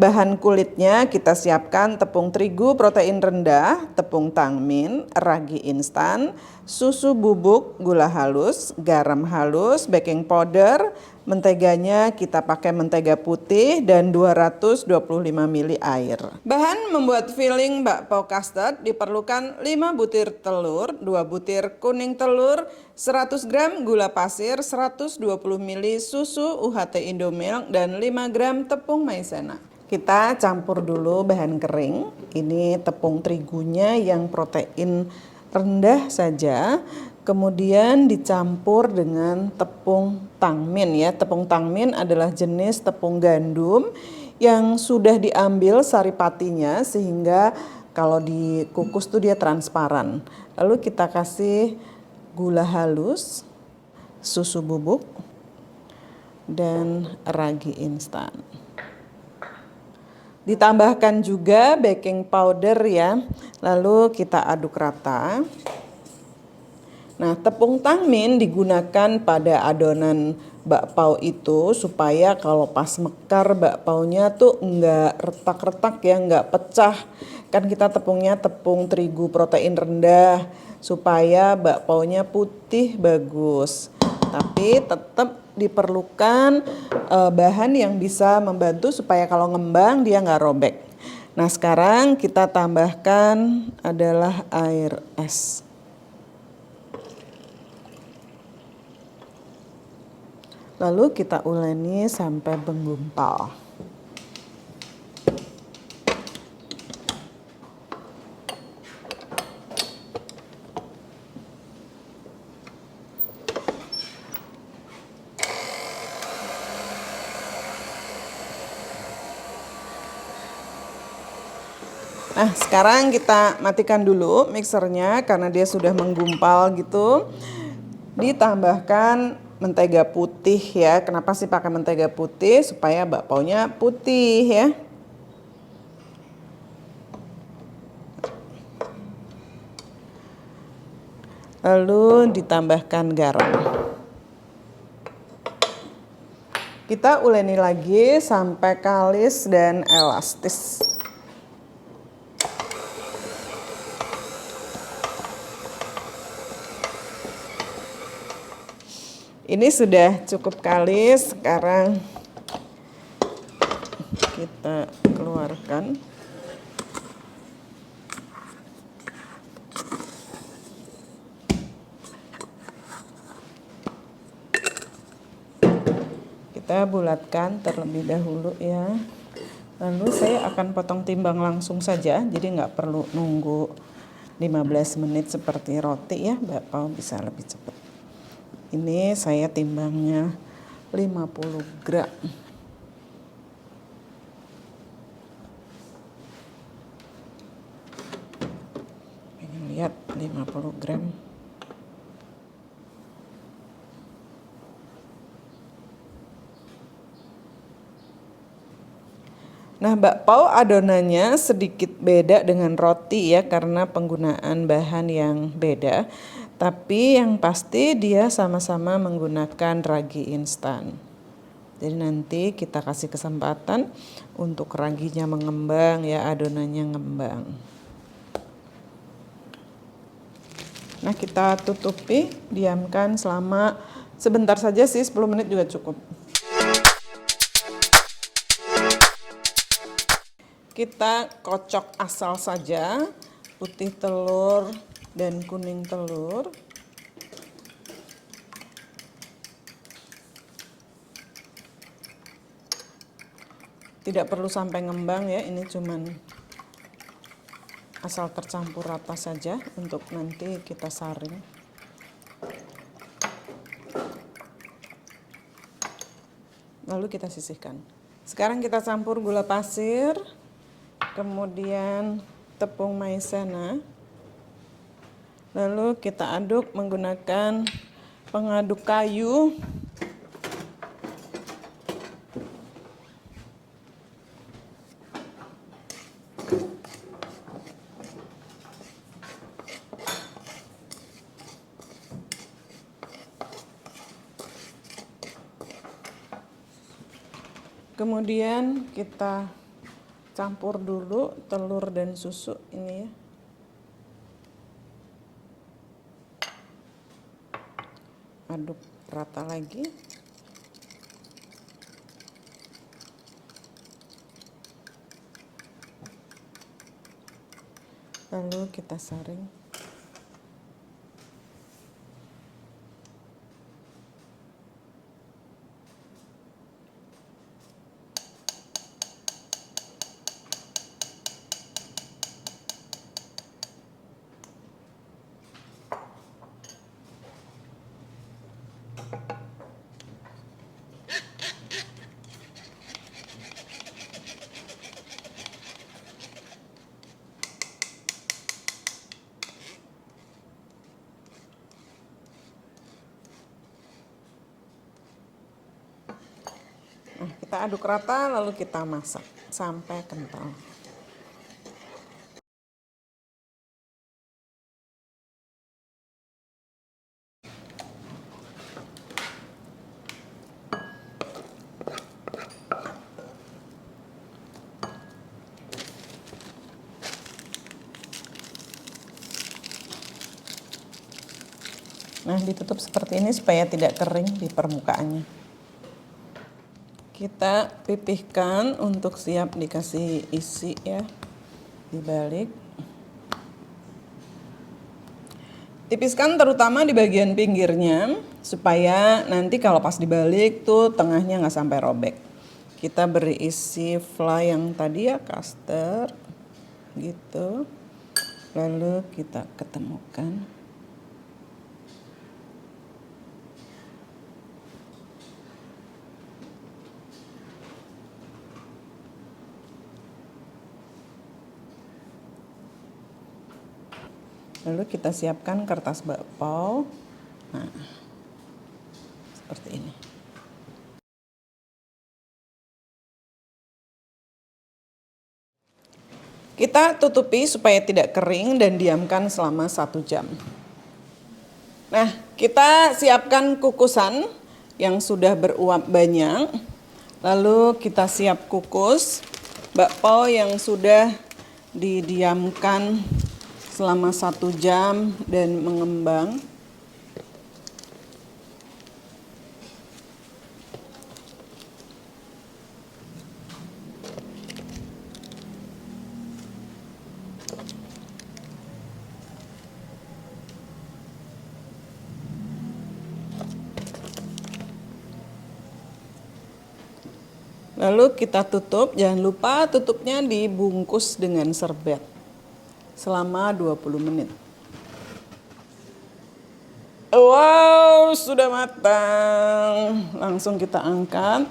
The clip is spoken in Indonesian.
Bahan kulitnya kita siapkan tepung terigu protein rendah, tepung tangmin, ragi instan, susu bubuk, gula halus, garam halus, baking powder, menteganya kita pakai mentega putih dan 225 ml air. Bahan membuat filling bakpao custard diperlukan 5 butir telur, 2 butir kuning telur, 100 gram gula pasir, 120 ml susu UHT Indomilk, dan 5 gram tepung maizena. Kita campur dulu bahan kering. Ini tepung terigunya yang protein rendah saja. Kemudian dicampur dengan tepung tangmin ya. Tepung tangmin adalah jenis tepung gandum yang sudah diambil saripatinya sehingga kalau dikukus tuh dia transparan. Lalu kita kasih gula halus, susu bubuk, dan ragi instan. Ditambahkan juga baking powder ya, lalu kita aduk rata. Nah, tepung tangmin digunakan pada adonan bakpao itu supaya kalau pas mekar bakpaonya tuh enggak retak-retak ya, enggak pecah. Kan kita tepungnya tepung terigu protein rendah supaya bakpaonya putih bagus. Tapi tetap diperlukan bahan yang bisa membantu supaya kalau ngembang dia nggak robek. Nah, sekarang kita tambahkan adalah air es. Lalu kita uleni sampai menggumpal. Nah, sekarang kita matikan dulu mixernya karena dia sudah menggumpal gitu. Ditambahkan mentega putih ya. Kenapa sih pakai mentega putih? Supaya bakpaonya putih ya. Lalu ditambahkan garam. Kita uleni lagi sampai kalis dan elastis. Ini sudah cukup kalis, sekarang kita keluarkan. Kita bulatkan terlebih dahulu ya. Lalu saya akan potong timbang langsung saja, jadi nggak perlu nunggu 15 menit seperti roti ya, bakpao bisa lebih cepat. Ini saya timbangnya 50 gram. Pengen lihat 50 gram. Nah, bakpao adonannya sedikit beda dengan roti ya karena penggunaan bahan yang beda. Tapi yang pasti dia sama-sama menggunakan ragi instan. Jadi nanti kita kasih kesempatan untuk raginya mengembang ya, adonannya ngembang. Nah, kita tutupi, diamkan selama sebentar saja sih, 10 menit juga cukup. Kita kocok asal saja putih telur dan kuning telur. Tidak perlu sampai ngembang ya, ini cuman asal tercampur rata saja untuk nanti kita saring. Lalu kita sisihkan. Sekarang kita campur gula pasir, kemudian tepung maizena. Lalu kita aduk menggunakan pengaduk kayu. Kemudian kita Campur dulu telur dan susu ini ya. Aduk rata lagi. Lalu kita saring. Nah, kita aduk rata lalu kita masak sampai kental. Nah, ditutup seperti ini supaya tidak kering di permukaannya. Kita pipihkan untuk siap dikasih isi ya, dibalik. Tipiskan terutama di bagian pinggirnya supaya nanti kalau pas dibalik tuh tengahnya nggak sampai robek. Kita beri isi fly yang tadi ya, custard gitu. Lalu kita ketemukan. Lalu kita siapkan kertas bakpao. Nah, seperti ini. Kita tutupi supaya tidak kering dan diamkan selama 1 jam. Nah, kita siapkan kukusan yang sudah beruap banyak. Lalu kita siap kukus bakpao yang sudah didiamkan selama 1 jam dan mengembang. Lalu kita tutup, jangan lupa tutupnya dibungkus dengan serbet selama 20 menit. Wow, sudah matang. Langsung kita angkat.